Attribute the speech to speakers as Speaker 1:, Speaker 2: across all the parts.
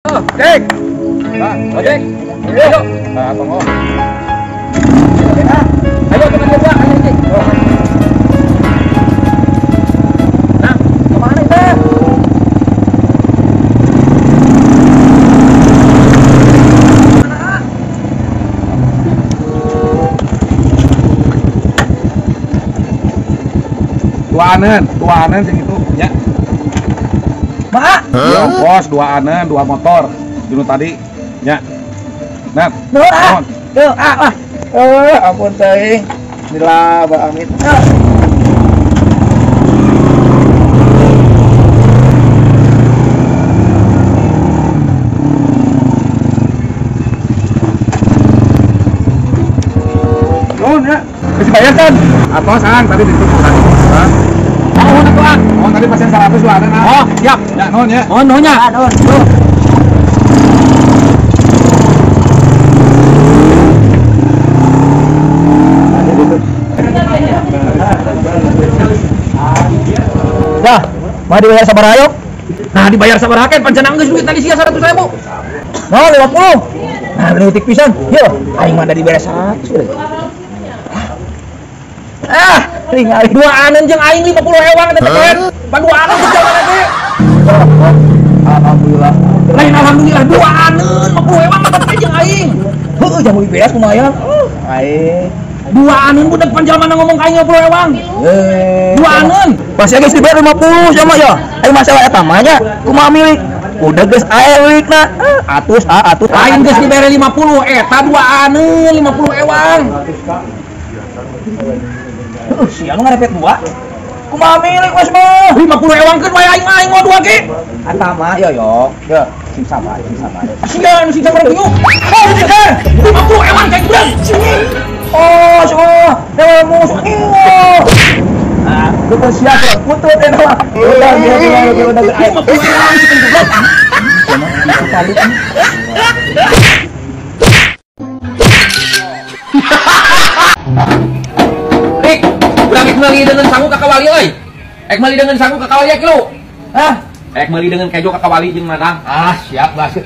Speaker 1: Cek. Nah, ojek. Ayo. Nah, tunggu. Ayo kita coba, ayo cek. Nah, kemana itu? Dua anen sing itu ya. Mak, ya bos, dua anen, dua motor. Dulu tadi, ya. Nah,
Speaker 2: Ampun teh. Bismillah, Mbak Amit.
Speaker 1: Nuhun ya. Bisa bayar kan? Atau sang tadi ditunggu tadi. Oh, nak. Oh, tadi pasien 100 dua anen. Oh, siap. Ya, nuhun ya.
Speaker 2: Oh, nuhunnya. Nuhun. Dah, mah dibayar sabaraha yuk?
Speaker 1: Nah, dibayar sabaraha kan pancenang geus duit tadi sia 100.000.
Speaker 2: Nah, 50. Nah, leutik pisan. Yuk, aing mah da dibayar 100. Ringali
Speaker 1: Dua anen jeung aing 50 ewang teh teh. Dua anen jalan teh.
Speaker 2: Alhamdulillah.
Speaker 1: Lain alhamdulillah dua anen 50 ewang teh jeung aing.
Speaker 2: Heuh, jamu beres kumaha? Aing.
Speaker 1: Dua anen budak panjalmana ngomong ka aing 50 ewang. Dua anen.
Speaker 2: Masih geus dibayar 50 sama ya. Aing masalah eta mah nya kumaha milik. Udah geus aya milikna. Atus.
Speaker 1: Lain geus dibayar 50 eta dua anen 50 ewang.
Speaker 2: Siang ngarepet dua. Kumaha milik wes mah?
Speaker 1: 50 ewang keun wae aing mau dua ge.
Speaker 2: Eta mah yo. Ya, sing sabar.
Speaker 1: Sian sing sabar yuk. Oh, 50 ewang kayak budak.
Speaker 2: Oh, dewa musuh. Ah, lu siap putut teh mah. Udah.
Speaker 1: 50 ewang sih goblok. Rik, urang ek meuli dengan sangu ka kawali euy. Ek meuli dengan sangu ka kawali kilu. Hah? Ek meuli dengan kejo ka kawali jeung madang. Ah, siap baseuh.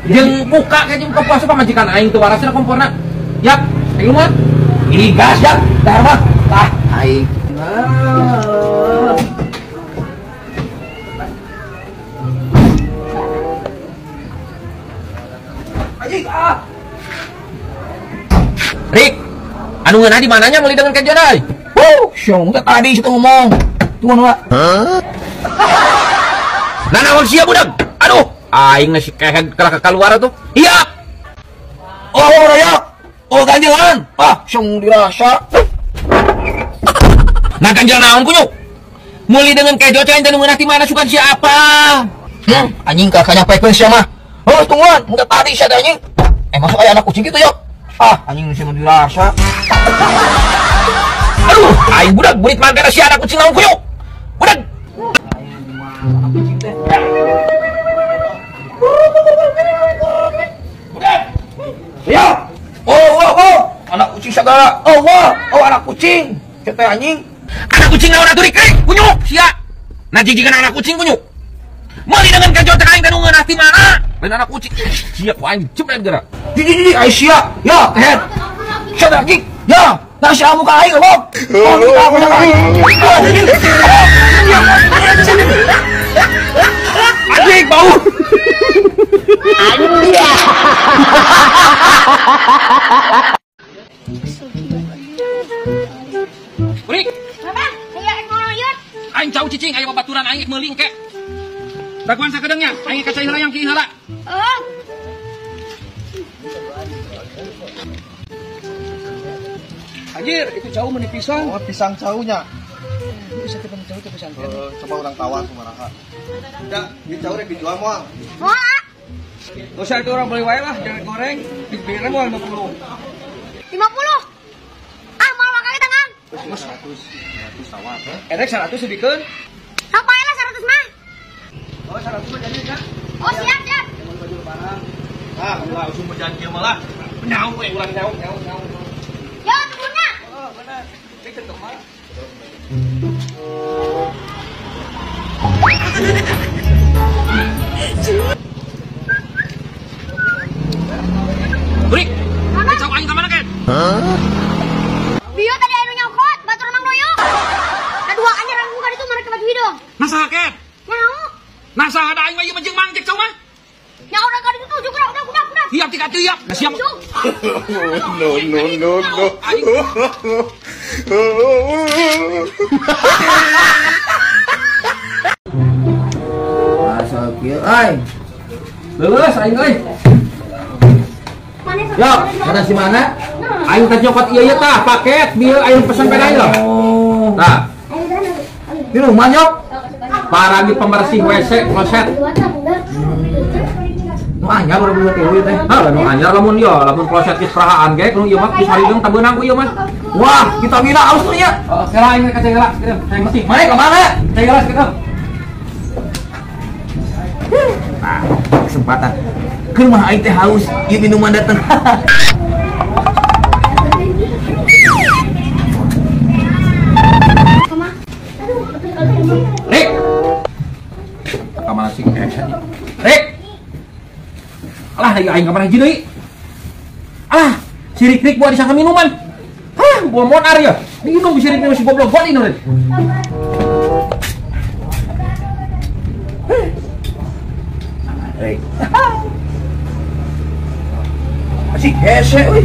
Speaker 1: Jeung buka kejo ka puasa pamajikan aing teu warasna komporna. Yap, aing mah. Ini gas ya, dahar mah. Tah, aing. Rik, anu ngeunah di mananya meuli dengan kejo euy?
Speaker 2: Syong tadi situ ngomong. Tuan wa.
Speaker 1: Nah, naon sia budak? Aduh, aing nasi kehead ka keluar tuh. Iya.
Speaker 2: Oh, raya. Oh, ganjelan. Syong dirasa.
Speaker 1: Nah, ganjel naon kunyuk? Meuli dengan kejo teh ente nu ngeunah di mana sukan siapa?
Speaker 2: Anjing kakaknya pepeun sia mah. Oh, tungguan, enggak tadi sia anjing. Masuk aya anak kucing gitu yuk. Anjing sia mah dirasa.
Speaker 1: Aduh, aing budak burit mangkana si anak kucing naon kunyuk. Budak. Budak.
Speaker 2: Ya. Oh, anak kucing segala. Oh, anak kucing. Kita anjing.
Speaker 1: Anak kucing naon atuh Rik? Kunyuk sia. Nah jijikan anak kucing kunyuk. Meuli dengan kejo teh aing teh nu ngeunah ti mana? Lain anak kucing. Sia ku aing cepet geura.
Speaker 2: Di Aisyah. Ya, kehet. Sia anjing. Ya, nasi amu ka aing loh. Oh, kita aku jangan.
Speaker 1: Anjing bau. Rik,
Speaker 3: Apa? Saya ngoyot.
Speaker 1: aing cau cicing aya babaturan aing meuli engke. Daguan sakedeungnya, aing ka cai heula yang kieu heula.
Speaker 3: Oh,
Speaker 2: Anjir, itu jauh meni pisang.
Speaker 4: Oh, pisang jauhnya.
Speaker 2: Bisa ketemu jauh ke pisang.
Speaker 4: Coba orang tawar kumaraha. Udah, ini jauh rek dijual moal.
Speaker 3: wah,
Speaker 2: Gak usah itu orang beli wae lah, jangan goreng. Dibelinya mau 50.
Speaker 3: 50. Mau makan kita ngang?
Speaker 4: Mas 100 tawar.
Speaker 2: Erek 100 sedikeun.
Speaker 3: Sok bae lah 100 mah.
Speaker 4: Oh, 100 mah jadi kan?
Speaker 3: Oh, siap.
Speaker 4: Baju lebaran. Enggak usah berjanji malah. Nyau we ulang nyau.
Speaker 3: Yo, tunggunya.
Speaker 4: Oh, benar. Pikir kemana?
Speaker 3: Biu tadi anu nyokot, batur mang doyo. Kedua anjir bukan itu mereka bagi hidung.
Speaker 4: Nasa ket.
Speaker 3: Nyau.
Speaker 4: Nasa ada aing mah ieu jeung mang cek sama.
Speaker 3: Nyau udah kali itu juga udah.
Speaker 4: Tiap tika tiap. Nah, siap.
Speaker 5: No.
Speaker 2: Asal kieu ai.
Speaker 1: Leuleus aing euy. Yo, mana si mana? Aing teh nyokot ieu tah paket bieu aing pesen peda ieu.
Speaker 2: Oh.
Speaker 1: Nah,
Speaker 2: Di rumah nyok.
Speaker 1: paragi pembersih WC kloset.
Speaker 2: Nu anyar urang buat teh teh.
Speaker 1: Ah, lamun anyar lamun ieu, lamun kloset geus perahaan ge kudu ieu mah geus harideung tabeunang ku ieu mah.
Speaker 2: Wah, kita mina aus tuh nya.
Speaker 1: Oh, kira aing ka cegela, kirim. Saya mesti.
Speaker 2: Mana ke mana?
Speaker 1: Cegela kirim.
Speaker 2: Nah, kesempatan. Keur mah aing teh haus, ieu minuman dateng.
Speaker 1: Rik. Ka mana sih? Rik. Alah, ieu aing ka mana hiji deui. Ah, si Rik buat disangka minuman. Hah, buah monar ya. Minum si Rik masih goblok buat ini.
Speaker 2: Hei. Masih hese euy.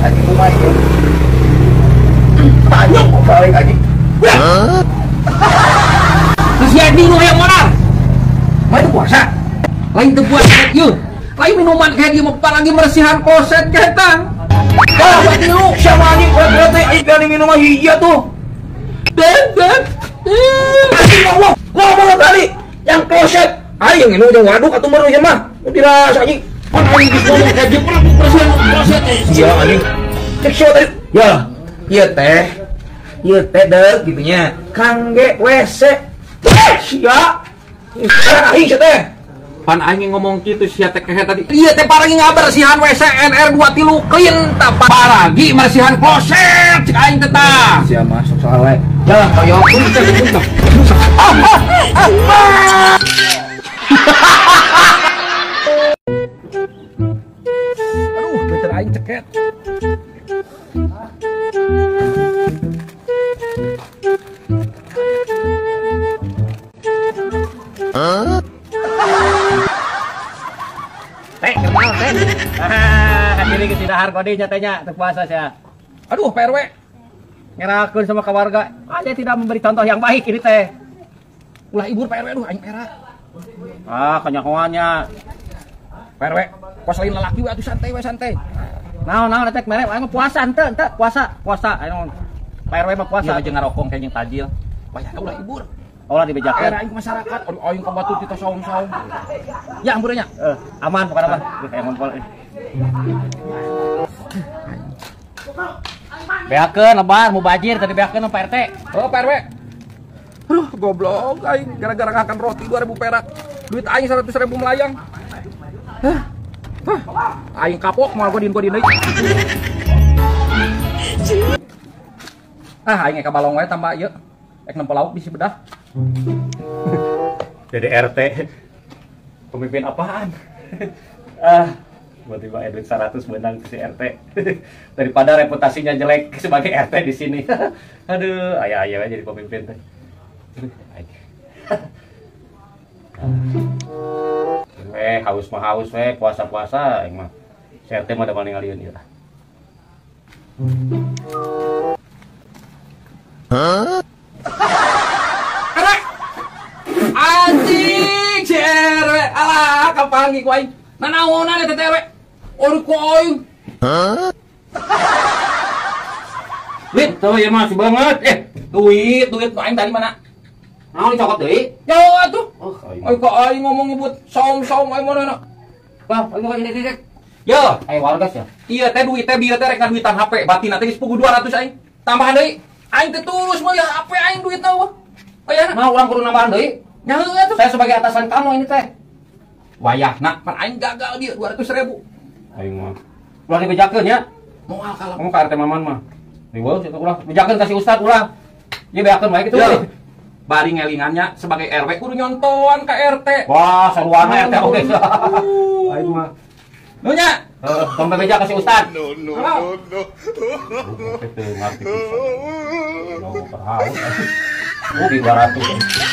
Speaker 2: Anjing kumaha ieu? Tanyong kok balik anjing.
Speaker 1: Terus ya di yang monar.
Speaker 2: Mah itu puasa.
Speaker 1: Lain teu buat ieu. Lain minuman kayak dia mau lagi meresihan kloset kita.
Speaker 2: Wah, berarti lu sama anjing berarti aing kali minuman hiji tuh.
Speaker 1: Dan.
Speaker 2: Anjing ngomong kali yang kloset. Aing nu jeung waduk atuh meureun mah. Dirasa anjing.
Speaker 1: Pan aing geus ngomong kayak dia pernah meresihan kloset.
Speaker 2: Sia anjing. Cek sieu tadi. Ya, ieu teh. Ieu teh deuk gitunya. Kangge WC. Sia. Aing sia teh.
Speaker 1: Pan aing ngomong kitu sia teh kayak tadi. Ieu teh paragi ngabersihan WC NR23 clean tah paragi meresihan kloset cek aing teh tah.
Speaker 2: Sia masuk soal we. Ya, koyo pun cek gitu.
Speaker 1: Aduh, bener aing ceket.
Speaker 4: Teh, kenal teh. Hadiri ke sidahar kodi nyatanya teu puasa sia.
Speaker 1: Aduh, PRW.
Speaker 4: Ngerakeun sama keluarga. Aja tidak memberi contoh yang baik ini teh.
Speaker 1: Ulah ibur PRW aduh aing era.
Speaker 4: Ah, kenyahoannya.
Speaker 1: PRW, pos lain lalaki we atuh santai we santai.
Speaker 4: Naon teh mere aing mah puasa henteu puasa anu. PRW mah puasa
Speaker 1: Ieu jeung ngarokong kayak jeung tajil. Wah, ulah ibur.
Speaker 4: Olah dibejakeun.
Speaker 1: Era aing ke masyarakat, aduh aing ka batu kita saung-saung. Ya ampunnya.
Speaker 4: Aman pokoknya mah. Emang pol. Beakeun lebar mubajir tadi beakeun Pak RT.
Speaker 1: Oh, PRW. Aduh, goblok aing gara-gara ngakan roti 2000 perak. Duit aing 100.000 melayang. Aing kapok mau gua deui. Ah, aing ka balong wae tambah ieu. Ek nempel lauk bisi bedah.
Speaker 4: Jadi RT pemimpin apaan? Tiba-tiba Edwin 100 menang si RT daripada reputasinya jelek sebagai RT di sini. Aduh, ayah jadi pemimpin teh. Haus mah haus puasa aing mah. Si RT mah da paling ngalieun ieu tah.
Speaker 1: Anjing, si RW. Alah, kapangi ku aing. Nanaonan eta teh RW. Oruk ku aing. Wit, tuh ya masih banget. Duit aing tadi mana? Naon dicokot deui? Ya atuh. Aing ka aing ngomong nyebut saum-saum aing mana? Bah, aing ka ini. Yo,
Speaker 4: Ayo warga ya.
Speaker 1: iya teh duit teh bieu teh rek ngaduitan HP. Batina teh geus puguh 200 aing. Tambahan deui. Aing teh tulus mah ya HP aing duit teh. Aya
Speaker 4: Nah, ulang kudu nambahan deui.
Speaker 1: nya heuh atuh.
Speaker 4: Saya sebagai atasan kamu ini teh.
Speaker 1: Wayahna pan aing gagal dia 200.000.
Speaker 4: Aing mah. Ulah dibejakeun ya.
Speaker 1: Moal kalah.
Speaker 4: Kamu ka RT Maman mah. Dibawa situ ulah bejakeun kasih ustad ulah. Ieu beakeun bae kitu.
Speaker 1: Ya. Bari ngelingannya sebagai RW kudu nyontoan ka RT.
Speaker 4: Wah, saruana RT oge. Aing mah.
Speaker 1: Nu nya,
Speaker 4: Tong meja kasih Ustad.
Speaker 1: Halo.
Speaker 4: Itu ngerti pisan. No, perhaus. 200.